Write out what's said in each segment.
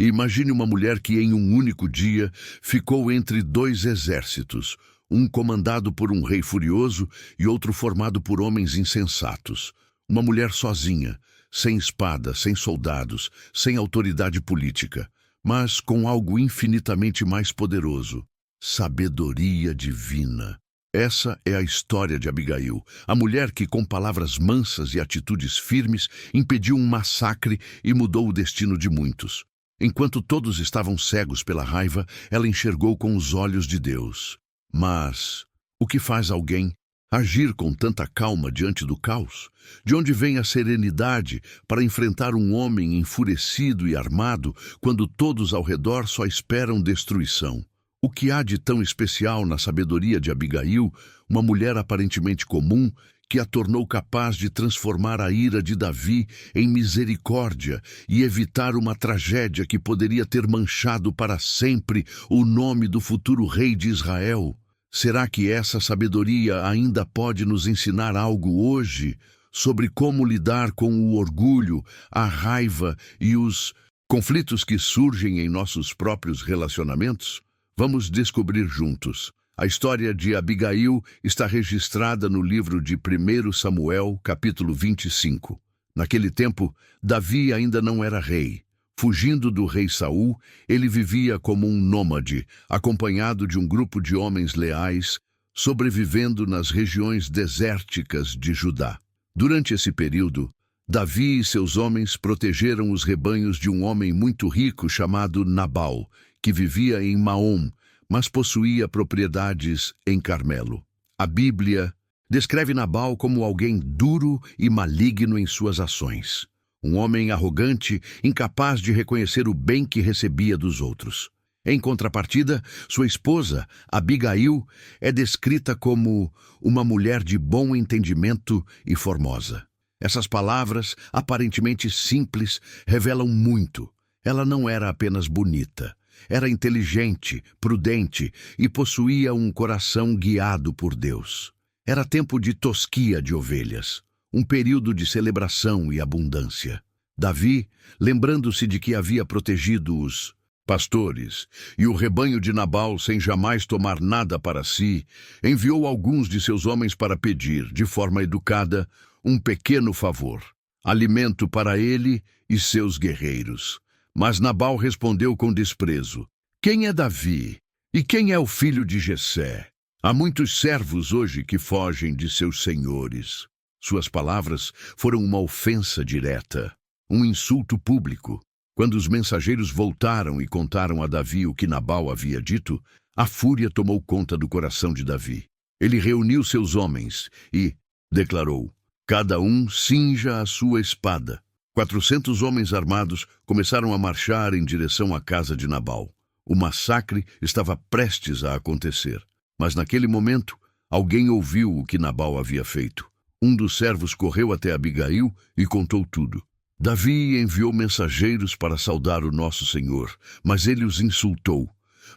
E imagine uma mulher que em um único dia ficou entre dois exércitos, um comandado por um rei furioso e outro formado por homens insensatos. Uma mulher sozinha, sem espada, sem soldados, sem autoridade política, mas com algo infinitamente mais poderoso: sabedoria divina. Essa é a história de Abigail, a mulher que, com palavras mansas e atitudes firmes, impediu um massacre e mudou o destino de muitos. Enquanto todos estavam cegos pela raiva, ela enxergou com os olhos de Deus. Mas o que faz alguém agir com tanta calma diante do caos? De onde vem a serenidade para enfrentar um homem enfurecido e armado quando todos ao redor só esperam destruição? O que há de tão especial na sabedoria de Abigail, uma mulher aparentemente comum, que a tornou capaz de transformar a ira de Davi em misericórdia e evitar uma tragédia que poderia ter manchado para sempre o nome do futuro rei de Israel? Será que essa sabedoria ainda pode nos ensinar algo hoje sobre como lidar com o orgulho, a raiva e os conflitos que surgem em nossos próprios relacionamentos? Vamos descobrir juntos. A história de Abigail está registrada no livro de 1 Samuel, capítulo 25. Naquele tempo, Davi ainda não era rei. Fugindo do rei Saul, ele vivia como um nômade, acompanhado de um grupo de homens leais, sobrevivendo nas regiões desérticas de Judá. Durante esse período, Davi e seus homens protegeram os rebanhos de um homem muito rico chamado Nabal, que vivia em Maom, mas possuía propriedades em Carmelo. A Bíblia descreve Nabal como alguém duro e maligno em suas ações. Um homem arrogante, incapaz de reconhecer o bem que recebia dos outros. Em contrapartida, sua esposa, Abigail, é descrita como uma mulher de bom entendimento e formosa. Essas palavras, aparentemente simples, revelam muito. Ela não era apenas bonita. Era inteligente, prudente e possuía um coração guiado por Deus. Era tempo de tosquia de ovelhas, um período de celebração e abundância. Davi, lembrando-se de que havia protegido os pastores e o rebanho de Nabal sem jamais tomar nada para si, enviou alguns de seus homens para pedir, de forma educada, um pequeno favor: alimento para ele e seus guerreiros. Mas Nabal respondeu com desprezo: quem é Davi? E quem é o filho de Jessé? Há muitos servos hoje que fogem de seus senhores. Suas palavras foram uma ofensa direta, um insulto público. Quando os mensageiros voltaram e contaram a Davi o que Nabal havia dito, a fúria tomou conta do coração de Davi. Ele reuniu seus homens e declarou: cada um cinja a sua espada. 400 homens armados começaram a marchar em direção à casa de Nabal. O massacre estava prestes a acontecer. Mas naquele momento, alguém ouviu o que Nabal havia feito. Um dos servos correu até Abigail e contou tudo. Davi enviou mensageiros para saudar o nosso senhor, mas ele os insultou.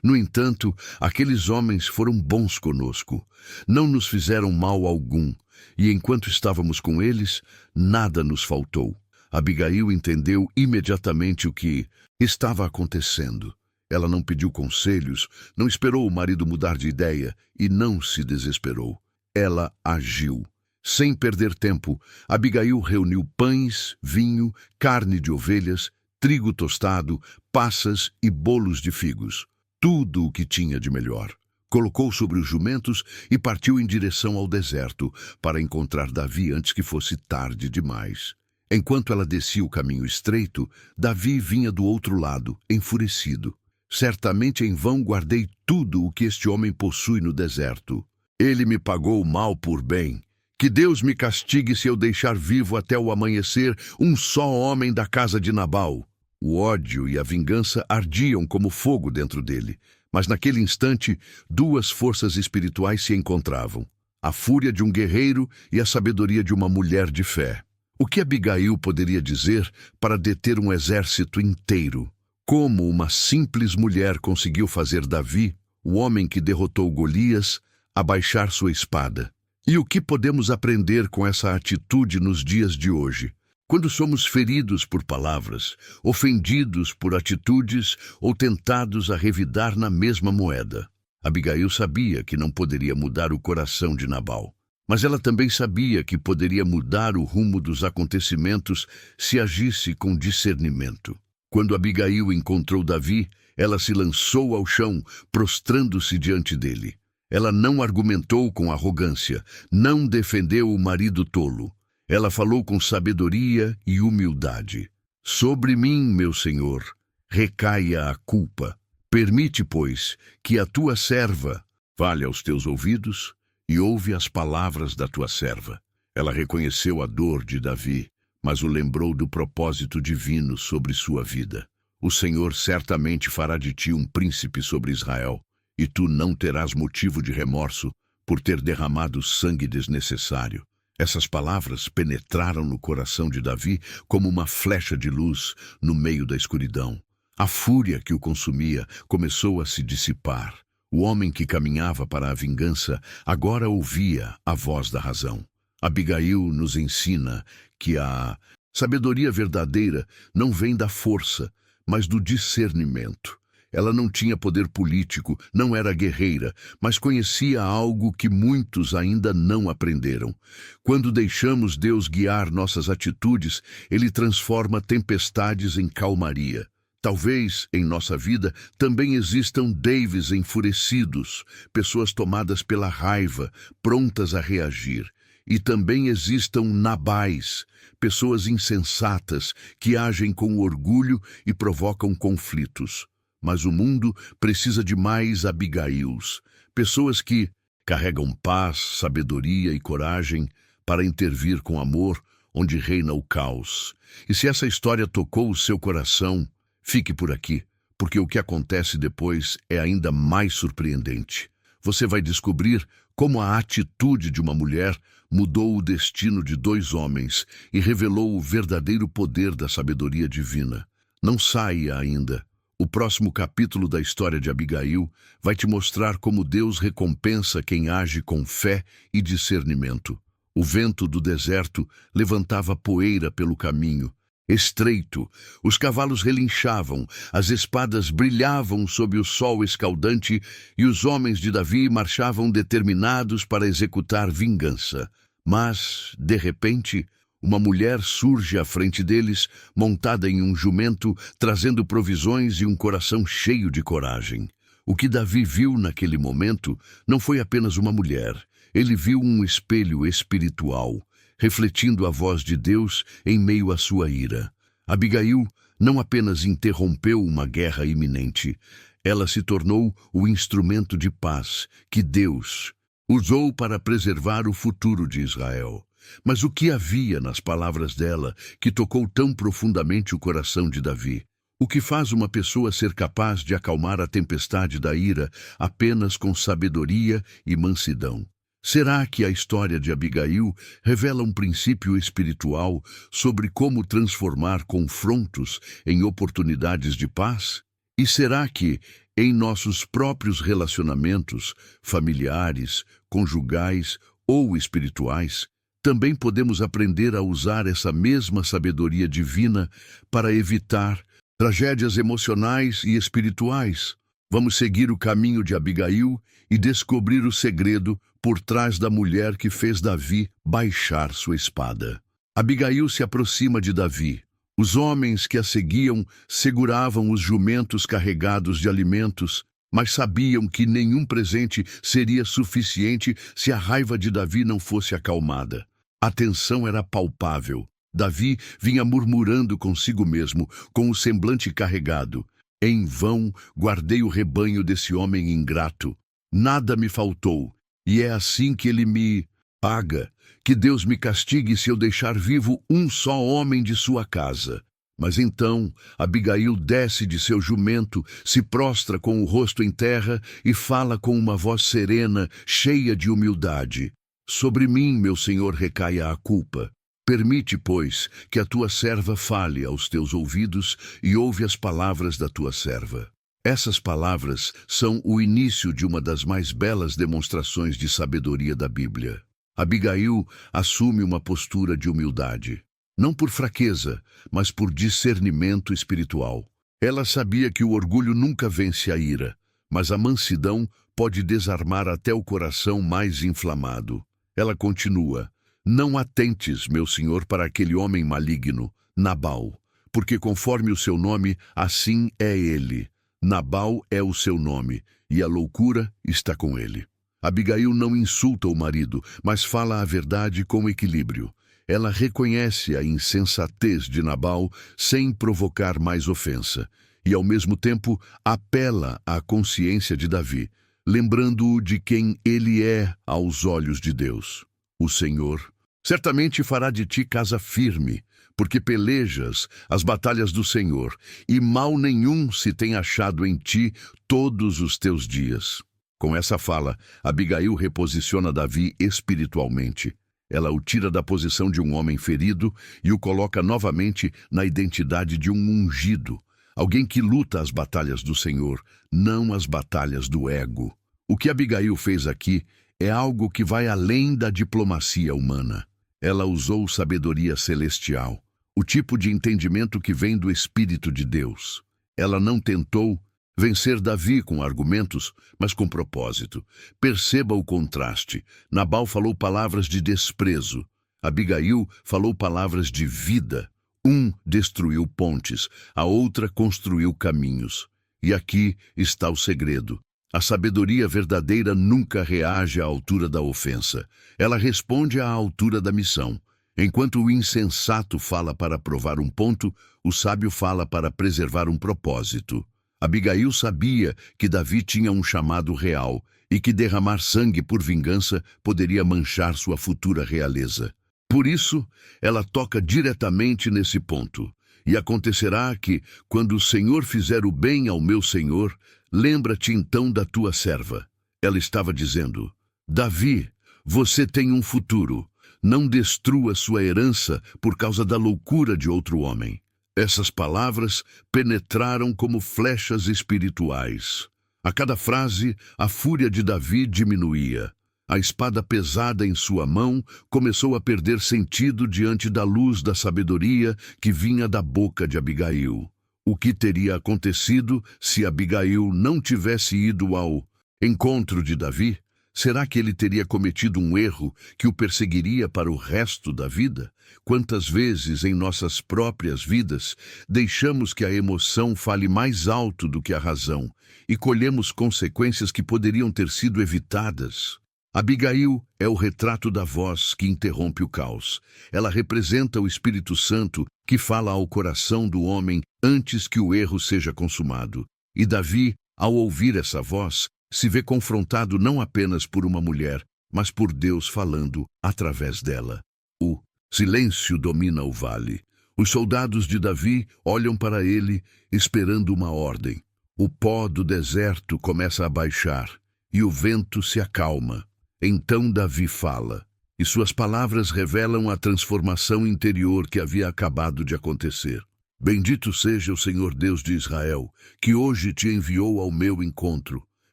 No entanto, aqueles homens foram bons conosco. Não nos fizeram mal algum, e enquanto estávamos com eles, nada nos faltou. Abigail entendeu imediatamente o que estava acontecendo. Ela não pediu conselhos, não esperou o marido mudar de ideia e não se desesperou. Ela agiu. Sem perder tempo, Abigail reuniu pães, vinho, carne de ovelhas, trigo tostado, passas e bolos de figos. Tudo o que tinha de melhor. Colocou sobre os jumentos e partiu em direção ao deserto para encontrar Davi antes que fosse tarde demais. Enquanto ela descia o caminho estreito, Davi vinha do outro lado, enfurecido. Certamente em vão guardei tudo o que este homem possui no deserto. Ele me pagou mal por bem. Que Deus me castigue se eu deixar vivo até o amanhecer um só homem da casa de Nabal. O ódio e a vingança ardiam como fogo dentro dele. Mas naquele instante, duas forças espirituais se encontravam: a fúria de um guerreiro e a sabedoria de uma mulher de fé. O que Abigail poderia dizer para deter um exército inteiro? Como uma simples mulher conseguiu fazer Davi, o homem que derrotou Golias, abaixar sua espada? E o que podemos aprender com essa atitude nos dias de hoje? Quando somos feridos por palavras, ofendidos por atitudes ou tentados a revidar na mesma moeda. Abigail sabia que não poderia mudar o coração de Nabal, mas ela também sabia que poderia mudar o rumo dos acontecimentos se agisse com discernimento. Quando Abigail encontrou Davi, ela se lançou ao chão, prostrando-se diante dele. Ela não argumentou com arrogância, não defendeu o marido tolo. Ela falou com sabedoria e humildade. Sobre mim, meu senhor, recaia a culpa. Permite, pois, que a tua serva fale aos teus ouvidos e ouve as palavras da tua serva. Ela reconheceu a dor de Davi, mas o lembrou do propósito divino sobre sua vida. O Senhor certamente fará de ti um príncipe sobre Israel, e tu não terás motivo de remorso por ter derramado sangue desnecessário. Essas palavras penetraram no coração de Davi como uma flecha de luz no meio da escuridão. A fúria que o consumia começou a se dissipar. O homem que caminhava para a vingança agora ouvia a voz da razão. Abigail nos ensina que a sabedoria verdadeira não vem da força, mas do discernimento. Ela não tinha poder político, não era guerreira, mas conhecia algo que muitos ainda não aprenderam. Quando deixamos Deus guiar nossas atitudes, Ele transforma tempestades em calmaria. Talvez, em nossa vida, também existam Davies enfurecidos, pessoas tomadas pela raiva, prontas a reagir. E também existam Nabais, pessoas insensatas que agem com orgulho e provocam conflitos. Mas o mundo precisa de mais Abigails, pessoas que carregam paz, sabedoria e coragem para intervir com amor onde reina o caos. E se essa história tocou o seu coração, fique por aqui, porque o que acontece depois é ainda mais surpreendente. Você vai descobrir como a atitude de uma mulher mudou o destino de 2 homens e revelou o verdadeiro poder da sabedoria divina. Não saia ainda. O próximo capítulo da história de Abigail vai te mostrar como Deus recompensa quem age com fé e discernimento. O vento do deserto levantava poeira pelo caminho. Estreito, os cavalos relinchavam, as espadas brilhavam sob o sol escaldante e os homens de Davi marchavam determinados para executar vingança. Mas, de repente, uma mulher surge à frente deles, montada em um jumento, trazendo provisões e um coração cheio de coragem. O que Davi viu naquele momento não foi apenas uma mulher. Ele viu um espelho espiritual, refletindo a voz de Deus em meio à sua ira. Abigail não apenas interrompeu uma guerra iminente, ela se tornou o instrumento de paz que Deus usou para preservar o futuro de Israel. Mas o que havia nas palavras dela que tocou tão profundamente o coração de Davi? O que faz uma pessoa ser capaz de acalmar a tempestade da ira apenas com sabedoria e mansidão? Será que a história de Abigail revela um princípio espiritual sobre como transformar confrontos em oportunidades de paz? E será que, em nossos próprios relacionamentos, familiares, conjugais ou espirituais, também podemos aprender a usar essa mesma sabedoria divina para evitar tragédias emocionais e espirituais? Vamos seguir o caminho de Abigail e descobrir o segredo por trás da mulher que fez Davi baixar sua espada. Abigail se aproxima de Davi. Os homens que a seguiam seguravam os jumentos carregados de alimentos, mas sabiam que nenhum presente seria suficiente se a raiva de Davi não fosse acalmada. A tensão era palpável. Davi vinha murmurando consigo mesmo, com o semblante carregado. Em vão guardei o rebanho desse homem ingrato. Nada me faltou, e é assim que ele me paga. Que Deus me castigue se eu deixar vivo um só homem de sua casa. Mas então Abigail desce de seu jumento, se prostra com o rosto em terra e fala com uma voz serena, cheia de humildade. Sobre mim, meu senhor, recaia a culpa. Permite, pois, que a tua serva fale aos teus ouvidos e ouve as palavras da tua serva. Essas palavras são o início de uma das mais belas demonstrações de sabedoria da Bíblia. Abigail assume uma postura de humildade. não por fraqueza, mas por discernimento espiritual. Ela sabia que o orgulho nunca vence a ira, mas a mansidão pode desarmar até o coração mais inflamado. Ela continua: não atentes, meu senhor, para aquele homem maligno, Nabal, porque conforme o seu nome, assim é ele. Nabal é o seu nome, e a loucura está com ele. Abigail não insulta o marido, mas fala a verdade com equilíbrio. Ela reconhece a insensatez de Nabal sem provocar mais ofensa, e ao mesmo tempo apela à consciência de Davi, lembrando-o de quem ele é aos olhos de Deus. O Senhor certamente fará de ti casa firme, porque pelejas as batalhas do Senhor, e mal nenhum se tem achado em ti todos os teus dias. Com essa fala, Abigail reposiciona Davi espiritualmente. Ela o tira da posição de um homem ferido e o coloca novamente na identidade de um ungido, alguém que luta as batalhas do Senhor, não as batalhas do ego. O que Abigail fez aqui é algo que vai além da diplomacia humana. Ela usou sabedoria celestial, o tipo de entendimento que vem do Espírito de Deus. Ela não tentou vencer Davi com argumentos, mas com propósito. Perceba o contraste. Nabal falou palavras de desprezo. Abigail falou palavras de vida. Um destruiu pontes, a outra construiu caminhos. E aqui está o segredo. A sabedoria verdadeira nunca reage à altura da ofensa. Ela responde à altura da missão. Enquanto o insensato fala para provar um ponto, o sábio fala para preservar um propósito. Abigail sabia que Davi tinha um chamado real e que derramar sangue por vingança poderia manchar sua futura realeza. Por isso, ela toca diretamente nesse ponto. E acontecerá que, quando o Senhor fizer o bem ao meu Senhor, lembra-te então da tua serva. Ela estava dizendo: Davi, você tem um futuro. Não destrua sua herança por causa da loucura de outro homem. Essas palavras penetraram como flechas espirituais. A cada frase, a fúria de Davi diminuía. A espada pesada em sua mão começou a perder sentido diante da luz da sabedoria que vinha da boca de Abigail. O que teria acontecido se Abigail não tivesse ido ao encontro de Davi? Será que ele teria cometido um erro que o perseguiria para o resto da vida? Quantas vezes em nossas próprias vidas deixamos que a emoção fale mais alto do que a razão e colhemos consequências que poderiam ter sido evitadas? Abigail é o retrato da voz que interrompe o caos. Ela representa o Espírito Santo que fala ao coração do homem antes que o erro seja consumado. E Davi, ao ouvir essa voz, se vê confrontado não apenas por uma mulher, mas por Deus falando através dela. O silêncio domina o vale. Os soldados de Davi olham para ele, esperando uma ordem. O pó do deserto começa a baixar, e o vento se acalma. Então Davi fala, e suas palavras revelam a transformação interior que havia acabado de acontecer. Bendito seja o Senhor Deus de Israel, que hoje te enviou ao meu encontro.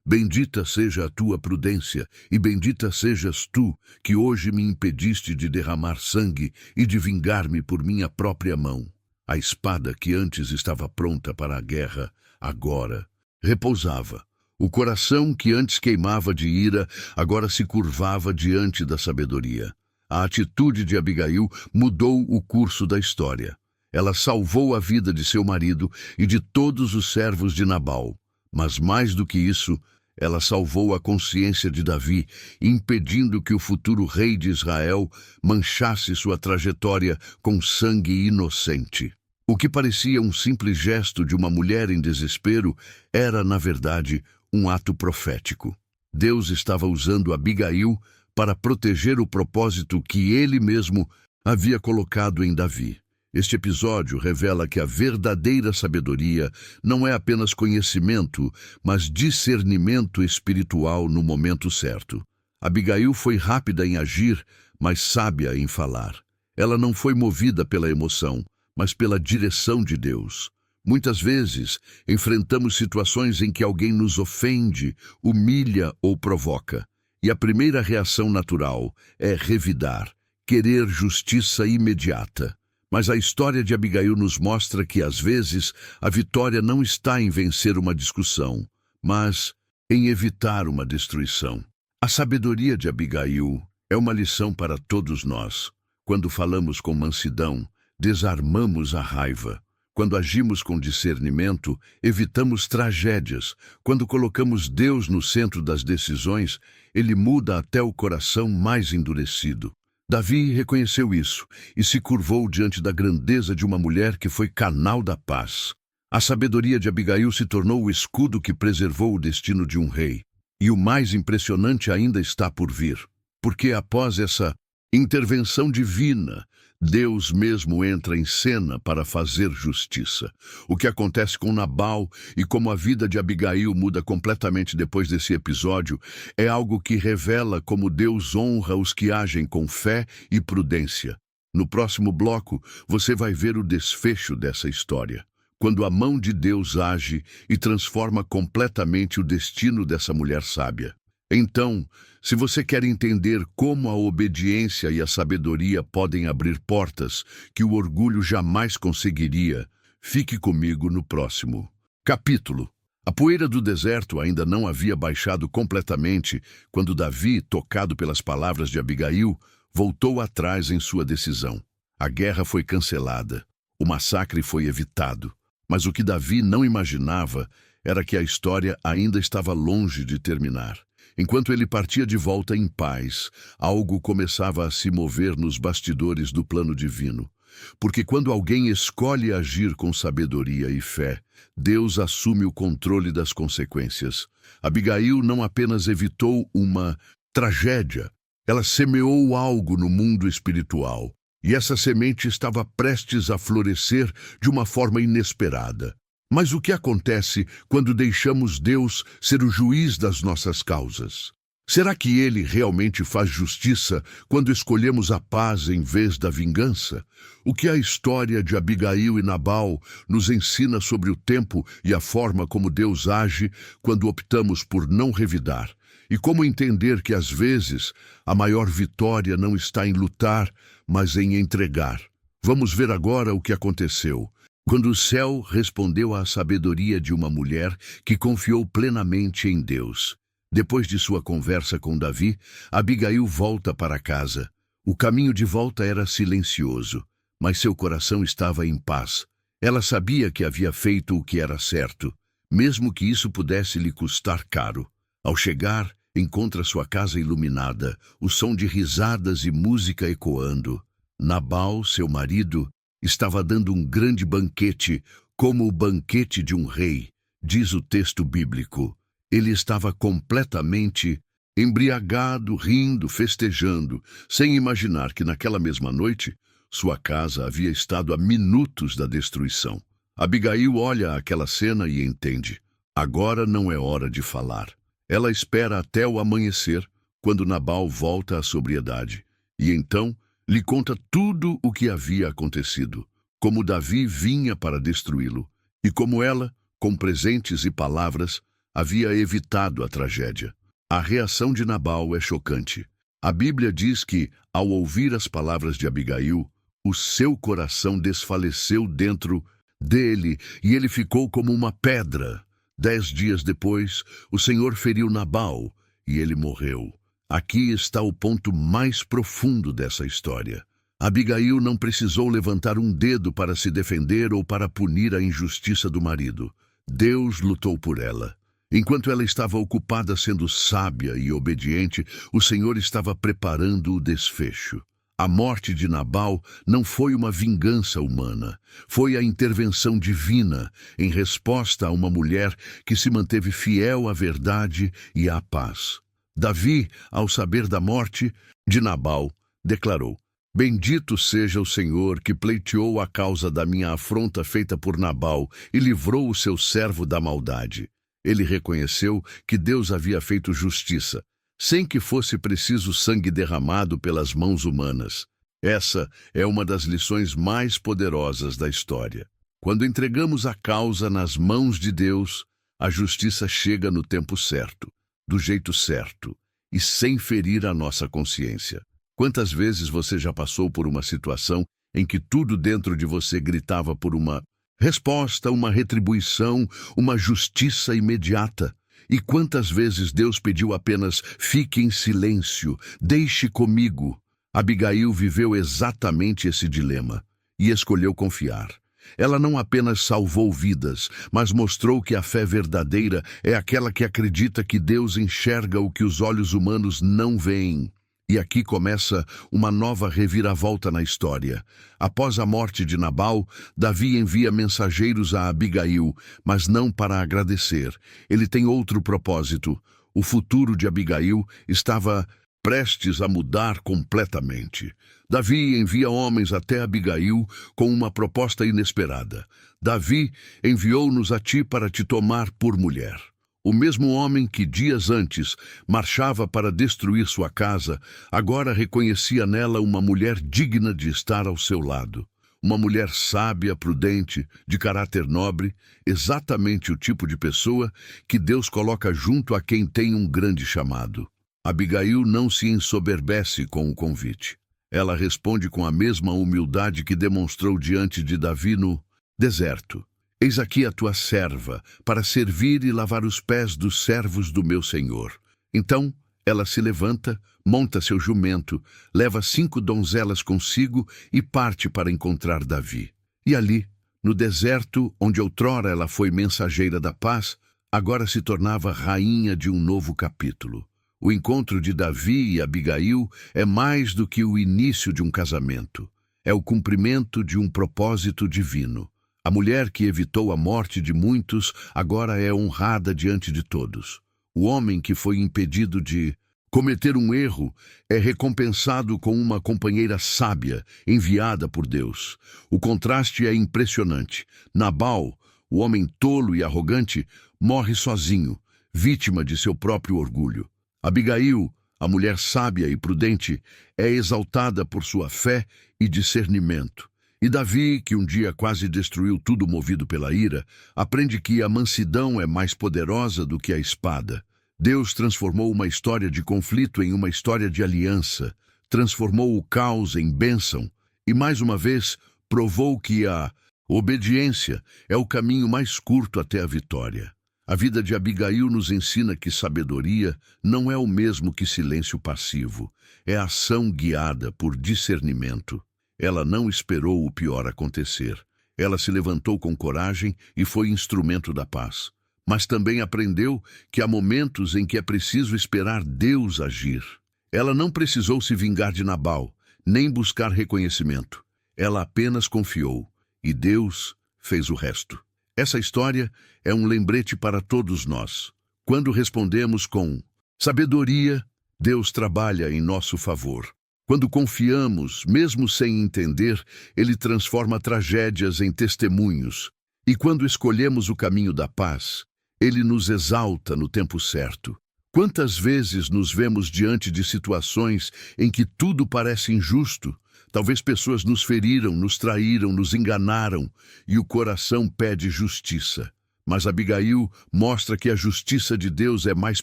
Bendita seja a tua prudência, e bendita sejas tu, que hoje me impediste de derramar sangue e de vingar-me por minha própria mão. A espada que antes estava pronta para a guerra, agora repousava. O coração que antes queimava de ira, agora se curvava diante da sabedoria. A atitude de Abigail mudou o curso da história. Ela salvou a vida de seu marido e de todos os servos de Nabal. Mas mais do que isso, ela salvou a consciência de Davi, impedindo que o futuro rei de Israel manchasse sua trajetória com sangue inocente. O que parecia um simples gesto de uma mulher em desespero era, na verdade, um ato profético. Deus estava usando Abigail para proteger o propósito que ele mesmo havia colocado em Davi. Este episódio revela que a verdadeira sabedoria não é apenas conhecimento, mas discernimento espiritual no momento certo. Abigail foi rápida em agir, mas sábia em falar. Ela não foi movida pela emoção, mas pela direção de Deus. Muitas vezes, enfrentamos situações em que alguém nos ofende, humilha ou provoca. E a primeira reação natural é revidar, querer justiça imediata. Mas a história de Abigail nos mostra que, às vezes, a vitória não está em vencer uma discussão, mas em evitar uma destruição. A sabedoria de Abigail é uma lição para todos nós. Quando falamos com mansidão, desarmamos a raiva. Quando agimos com discernimento, evitamos tragédias. Quando colocamos Deus no centro das decisões, Ele muda até o coração mais endurecido. Davi reconheceu isso e se curvou diante da grandeza de uma mulher que foi canal da paz. A sabedoria de Abigail se tornou o escudo que preservou o destino de um rei. E o mais impressionante ainda está por vir, porque após essa intervenção divina, Deus mesmo entra em cena para fazer justiça. O que acontece com Nabal e como a vida de Abigail muda completamente depois desse episódio é algo que revela como Deus honra os que agem com fé e prudência. No próximo bloco, você vai ver o desfecho dessa história, quando a mão de Deus age e transforma completamente o destino dessa mulher sábia. Então, se você quer entender como a obediência e a sabedoria podem abrir portas que o orgulho jamais conseguiria, fique comigo no próximo capítulo. A poeira do deserto ainda não havia baixado completamente quando Davi, tocado pelas palavras de Abigail, voltou atrás em sua decisão. A guerra foi cancelada, o massacre foi evitado, mas o que Davi não imaginava era que a história ainda estava longe de terminar. Enquanto ele partia de volta em paz, algo começava a se mover nos bastidores do plano divino. Porque quando alguém escolhe agir com sabedoria e fé, Deus assume o controle das consequências. Abigail não apenas evitou uma tragédia, ela semeou algo no mundo espiritual. E essa semente estava prestes a florescer de uma forma inesperada. Mas o que acontece quando deixamos Deus ser o juiz das nossas causas? Será que Ele realmente faz justiça quando escolhemos a paz em vez da vingança? O que a história de Abigail e Nabal nos ensina sobre o tempo e a forma como Deus age quando optamos por não revidar? E como entender que, às vezes, a maior vitória não está em lutar, mas em entregar? Vamos ver agora o que aconteceu quando o céu respondeu à sabedoria de uma mulher que confiou plenamente em Deus. Depois de sua conversa com Davi, Abigail volta para casa. O caminho de volta era silencioso, mas seu coração estava em paz. Ela sabia que havia feito o que era certo, mesmo que isso pudesse lhe custar caro. Ao chegar, encontra sua casa iluminada, o som de risadas e música ecoando. Nabal, seu marido, estava dando um grande banquete, como o banquete de um rei, diz o texto bíblico. Ele estava completamente embriagado, rindo, festejando, sem imaginar que naquela mesma noite sua casa havia estado a minutos da destruição. Abigail olha aquela cena e entende. Agora não é hora de falar. Ela espera até o amanhecer, quando Nabal volta à sobriedade, e então lhe conta tudo o que havia acontecido, como Davi vinha para destruí-lo, e como ela, com presentes e palavras, havia evitado a tragédia. A reação de Nabal é chocante. A Bíblia diz que, ao ouvir as palavras de Abigail, o seu coração desfaleceu dentro dele e ele ficou como uma pedra. 10 dias depois, o Senhor feriu Nabal e ele morreu. Aqui está o ponto mais profundo dessa história. Abigail não precisou levantar um dedo para se defender ou para punir a injustiça do marido. Deus lutou por ela. Enquanto ela estava ocupada sendo sábia e obediente, o Senhor estava preparando o desfecho. A morte de Nabal não foi uma vingança humana, foi a intervenção divina em resposta a uma mulher que se manteve fiel à verdade e à paz. Davi, ao saber da morte de Nabal, declarou: Bendito seja o Senhor que pleiteou a causa da minha afronta feita por Nabal e livrou o seu servo da maldade. Ele reconheceu que Deus havia feito justiça, sem que fosse preciso sangue derramado pelas mãos humanas. Essa é uma das lições mais poderosas da história. Quando entregamos a causa nas mãos de Deus, a justiça chega no tempo certo, do jeito certo e sem ferir a nossa consciência. Quantas vezes você já passou por uma situação em que tudo dentro de você gritava por uma resposta, uma retribuição, uma justiça imediata. E quantas vezes Deus pediu apenas: fique em silêncio, deixe comigo. Abigail viveu exatamente esse dilema e escolheu confiar. Ela não apenas salvou vidas, mas mostrou que a fé verdadeira é aquela que acredita que Deus enxerga o que os olhos humanos não veem. E aqui começa uma nova reviravolta na história. Após a morte de Nabal, Davi envia mensageiros a Abigail, mas não para agradecer. Ele tem outro propósito. O futuro de Abigail estava prestes a mudar completamente. Davi envia homens até Abigail com uma proposta inesperada. Davi enviou-nos a ti para te tomar por mulher. O mesmo homem que dias antes marchava para destruir sua casa, agora reconhecia nela uma mulher digna de estar ao seu lado. Uma mulher sábia, prudente, de caráter nobre, exatamente o tipo de pessoa que Deus coloca junto a quem tem um grande chamado. Abigail não se ensoberbece com o convite. Ela responde com a mesma humildade que demonstrou diante de Davi no deserto. Eis aqui a tua serva, para servir e lavar os pés dos servos do meu senhor. Então, ela se levanta, monta seu jumento, leva 5 donzelas consigo e parte para encontrar Davi. E ali, no deserto, onde outrora ela foi mensageira da paz, agora se tornava rainha de um novo capítulo. O encontro de Davi e Abigail é mais do que o início de um casamento. É o cumprimento de um propósito divino. A mulher que evitou a morte de muitos agora é honrada diante de todos. O homem que foi impedido de cometer um erro é recompensado com uma companheira sábia, enviada por Deus. O contraste é impressionante. Nabal, o homem tolo e arrogante, morre sozinho, vítima de seu próprio orgulho. Abigail, a mulher sábia e prudente, é exaltada por sua fé e discernimento. E Davi, que um dia quase destruiu tudo movido pela ira, aprende que a mansidão é mais poderosa do que a espada. Deus transformou uma história de conflito em uma história de aliança, transformou o caos em bênção e, mais uma vez, provou que a obediência é o caminho mais curto até a vitória. A vida de Abigail nos ensina que sabedoria não é o mesmo que silêncio passivo, é ação guiada por discernimento. Ela não esperou o pior acontecer. Ela se levantou com coragem e foi instrumento da paz. Mas também aprendeu que há momentos em que é preciso esperar Deus agir. Ela não precisou se vingar de Nabal, nem buscar reconhecimento. Ela apenas confiou, e Deus fez o resto. Essa história é um lembrete para todos nós. Quando respondemos com sabedoria, Deus trabalha em nosso favor. Quando confiamos, mesmo sem entender, Ele transforma tragédias em testemunhos. E quando escolhemos o caminho da paz, Ele nos exalta no tempo certo. Quantas vezes nos vemos diante de situações em que tudo parece injusto? Talvez pessoas nos feriram, nos traíram, nos enganaram, e o coração pede justiça. Mas Abigail mostra que a justiça de Deus é mais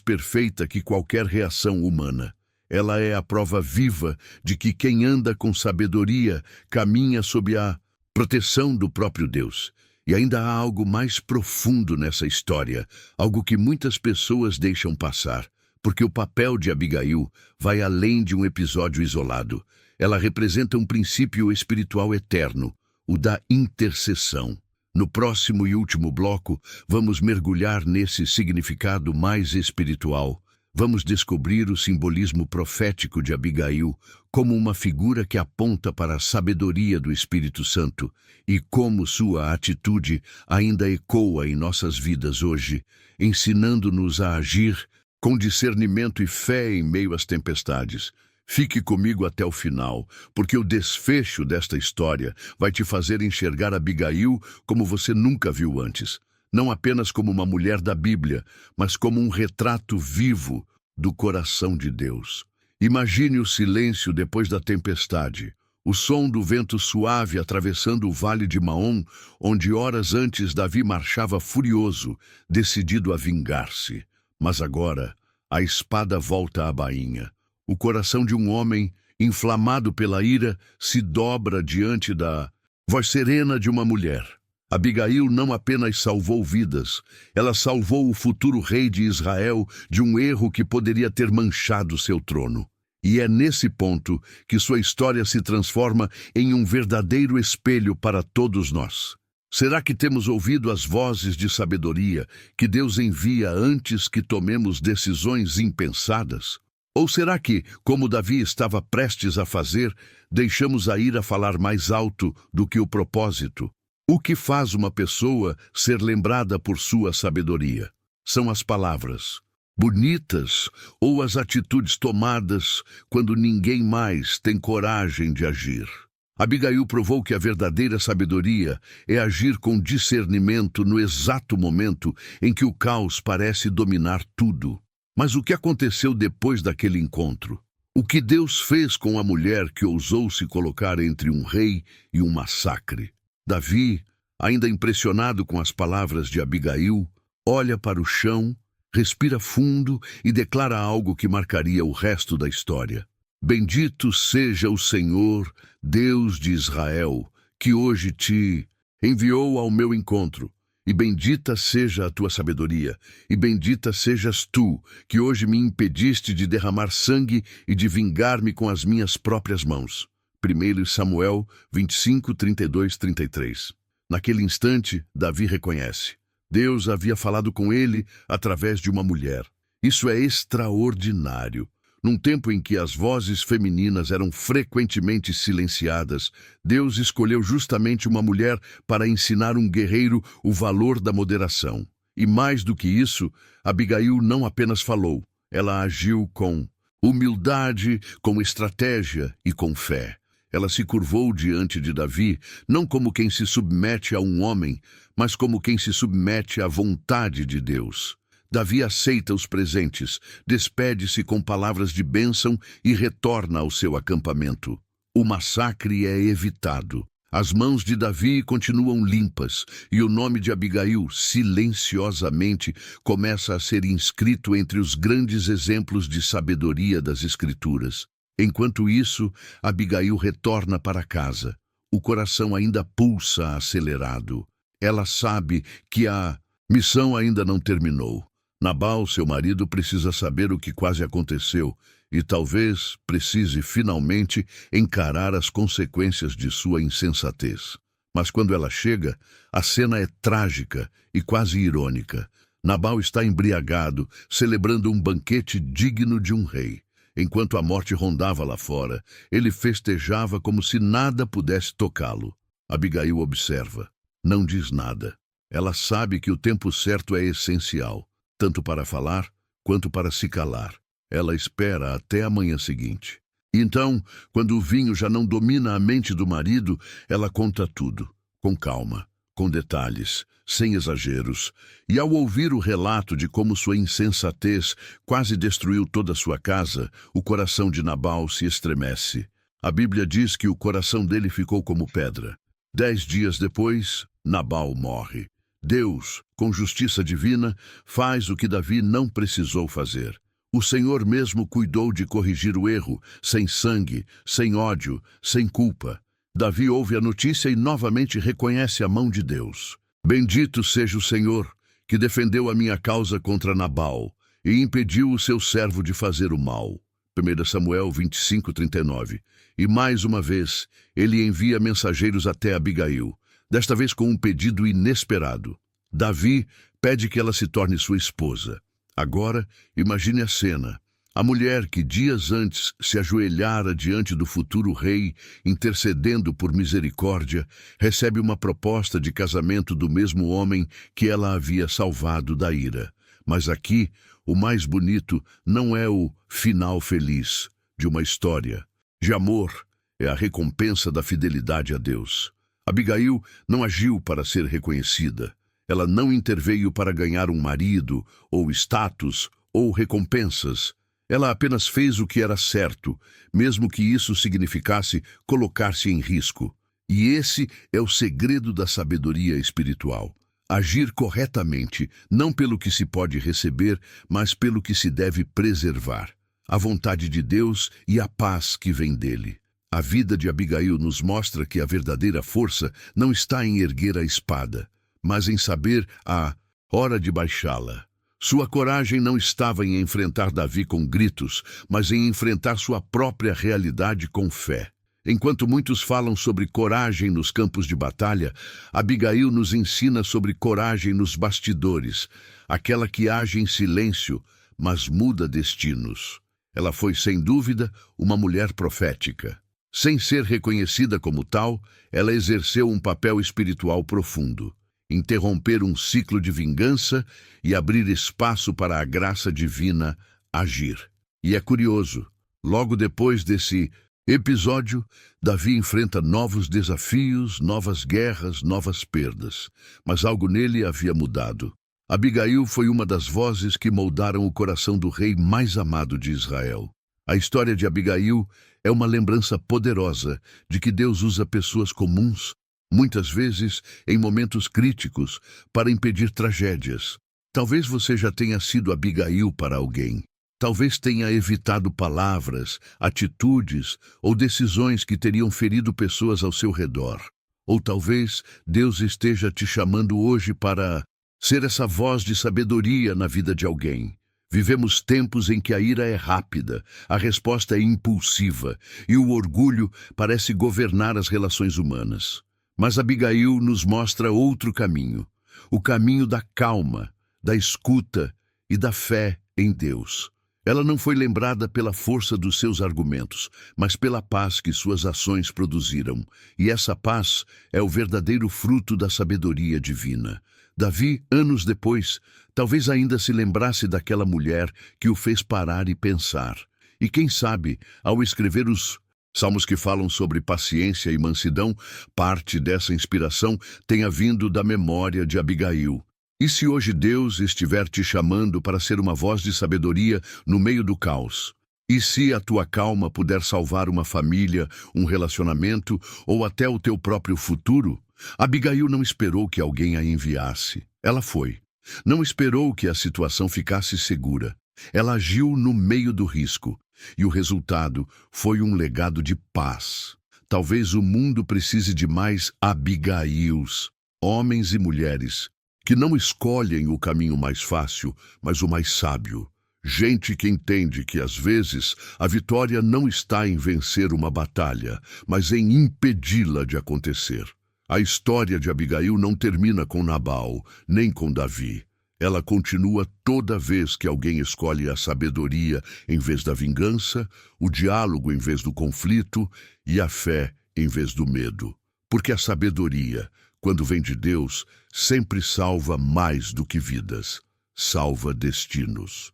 perfeita que qualquer reação humana. Ela é a prova viva de que quem anda com sabedoria caminha sob a proteção do próprio Deus. E ainda há algo mais profundo nessa história, algo que muitas pessoas deixam passar, porque o papel de Abigail vai além de um episódio isolado. Ela representa um princípio espiritual eterno, o da intercessão. No próximo e último bloco, vamos mergulhar nesse significado mais espiritual. Vamos descobrir o simbolismo profético de Abigail como uma figura que aponta para a sabedoria do Espírito Santo e como sua atitude ainda ecoa em nossas vidas hoje, ensinando-nos a agir com discernimento e fé em meio às tempestades. Fique comigo até o final, porque o desfecho desta história vai te fazer enxergar Abigail como você nunca viu antes. Não apenas como uma mulher da Bíblia, mas como um retrato vivo do coração de Deus. Imagine o silêncio depois da tempestade, o som do vento suave atravessando o vale de Maom, onde horas antes Davi marchava furioso, decidido a vingar-se. Mas agora, a espada volta à bainha. O coração de um homem inflamado pela ira, se dobra diante da voz serena de uma mulher. Abigail não apenas salvou vidas, ela salvou o futuro rei de Israel de um erro que poderia ter manchado seu trono. E é nesse ponto que sua história se transforma em um verdadeiro espelho para todos nós. Será que temos ouvido as vozes de sabedoria que Deus envia antes que tomemos decisões impensadas? Ou será que, como Davi estava prestes a fazer, deixamos a ira falar mais alto do que o propósito? O que faz uma pessoa ser lembrada por sua sabedoria? São as palavras bonitas ou as atitudes tomadas quando ninguém mais tem coragem de agir. Abigail provou que a verdadeira sabedoria é agir com discernimento no exato momento em que o caos parece dominar tudo. Mas o que aconteceu depois daquele encontro? O que Deus fez com a mulher que ousou se colocar entre um rei e um massacre? Davi, ainda impressionado com as palavras de Abigail, olha para o chão, respira fundo e declara algo que marcaria o resto da história. Bendito seja o Senhor, Deus de Israel, que hoje te enviou ao meu encontro. E bendita seja a tua sabedoria, e bendita sejas tu, que hoje me impediste de derramar sangue e de vingar-me com as minhas próprias mãos. 1 Samuel 25, 32, 33. Naquele instante, Davi reconhece: Deus havia falado com ele através de uma mulher. Isso é extraordinário. Num tempo em que as vozes femininas eram frequentemente silenciadas, Deus escolheu justamente uma mulher para ensinar um guerreiro o valor da moderação. E mais do que isso, Abigail não apenas falou, ela agiu com humildade, com estratégia e com fé. Ela se curvou diante de Davi, não como quem se submete a um homem, mas como quem se submete à vontade de Deus. Davi aceita os presentes, despede-se com palavras de bênção e retorna ao seu acampamento. O massacre é evitado. As mãos de Davi continuam limpas e o nome de Abigail, silenciosamente, começa a ser inscrito entre os grandes exemplos de sabedoria das Escrituras. Enquanto isso, Abigail retorna para casa. O coração ainda pulsa acelerado. Ela sabe que a missão ainda não terminou. Nabal, seu marido, precisa saber o que quase aconteceu e talvez precise finalmente encarar as consequências de sua insensatez. Mas quando ela chega, a cena é trágica e quase irônica. Nabal está embriagado, celebrando um banquete digno de um rei. Enquanto a morte rondava lá fora, ele festejava como se nada pudesse tocá-lo. Abigail observa. Não diz nada. Ela sabe que o tempo certo é essencial, tanto para falar quanto para se calar. Ela espera até a manhã seguinte. Então, quando o vinho já não domina a mente do marido, ela conta tudo, com calma, com detalhes, sem exageros. E ao ouvir o relato de como sua insensatez quase destruiu toda a sua casa, o coração de Nabal se estremece. A Bíblia diz que o coração dele ficou como pedra. 10 dias depois, Nabal morre. Deus, com justiça divina, faz o que Davi não precisou fazer. O Senhor mesmo cuidou de corrigir o erro, sem sangue, sem ódio, sem culpa. Davi ouve a notícia e novamente reconhece a mão de Deus. Bendito seja o Senhor, que defendeu a minha causa contra Nabal e impediu o seu servo de fazer o mal. 1 Samuel 25, 39. E mais uma vez, ele envia mensageiros até Abigail, desta vez com um pedido inesperado. Davi pede que ela se torne sua esposa. Agora, imagine a cena. A mulher que dias antes se ajoelhara diante do futuro rei, intercedendo por misericórdia, recebe uma proposta de casamento do mesmo homem que ela havia salvado da ira. Mas aqui, o mais bonito não é o final feliz de uma história de amor, é a recompensa da fidelidade a Deus. Abigail não agiu para ser reconhecida. Ela não interveio para ganhar um marido, ou status, ou recompensas. Ela apenas fez o que era certo, mesmo que isso significasse colocar-se em risco. E esse é o segredo da sabedoria espiritual. Agir corretamente, não pelo que se pode receber, mas pelo que se deve preservar. a vontade de Deus e a paz que vem dele. A vida de Abigail nos mostra que a verdadeira força não está em erguer a espada, mas em saber a hora de baixá-la. Sua coragem não estava em enfrentar Davi com gritos, mas em enfrentar sua própria realidade com fé. Enquanto muitos falam sobre coragem nos campos de batalha, Abigail nos ensina sobre coragem nos bastidores, aquela que age em silêncio, mas muda destinos. Ela foi, sem dúvida, uma mulher profética. Sem ser reconhecida como tal, ela exerceu um papel espiritual profundo: interromper um ciclo de vingança e abrir espaço para a graça divina agir. E é curioso, logo depois desse episódio, Davi enfrenta novos desafios, novas guerras, novas perdas. Mas algo nele havia mudado. Abigail foi uma das vozes que moldaram o coração do rei mais amado de Israel. A história de Abigail é uma lembrança poderosa de que Deus usa pessoas comuns, muitas vezes em momentos críticos, para impedir tragédias. Talvez você já tenha sido Abigail para alguém. Talvez tenha evitado palavras, atitudes ou decisões que teriam ferido pessoas ao seu redor. Ou talvez Deus esteja te chamando hoje para ser essa voz de sabedoria na vida de alguém. Vivemos tempos em que a ira é rápida, a resposta é impulsiva e o orgulho parece governar as relações humanas. Mas Abigail nos mostra outro caminho, o caminho da calma, da escuta e da fé em Deus. Ela não foi lembrada pela força dos seus argumentos, mas pela paz que suas ações produziram. E essa paz é o verdadeiro fruto da sabedoria divina. Davi, anos depois, talvez ainda se lembrasse daquela mulher que o fez parar e pensar. E quem sabe, ao escrever os salmos que falam sobre paciência e mansidão, parte dessa inspiração tenha vindo da memória de Abigail. E se hoje Deus estiver te chamando para ser uma voz de sabedoria no meio do caos? E se a tua calma puder salvar uma família, um relacionamento ou até o teu próprio futuro? Abigail não esperou que alguém a enviasse. Ela foi. Não esperou que a situação ficasse segura. Ela agiu no meio do risco. E o resultado foi um legado de paz. Talvez o mundo precise de mais Abigails, homens e mulheres, que não escolhem o caminho mais fácil, mas o mais sábio. Gente que entende que, às vezes, a vitória não está em vencer uma batalha, mas em impedi-la de acontecer. A história de Abigail não termina com Nabal, nem com Davi. Ela continua toda vez que alguém escolhe a sabedoria em vez da vingança, o diálogo em vez do conflito e a fé em vez do medo. Porque a sabedoria, quando vem de Deus, sempre salva mais do que vidas, salva destinos.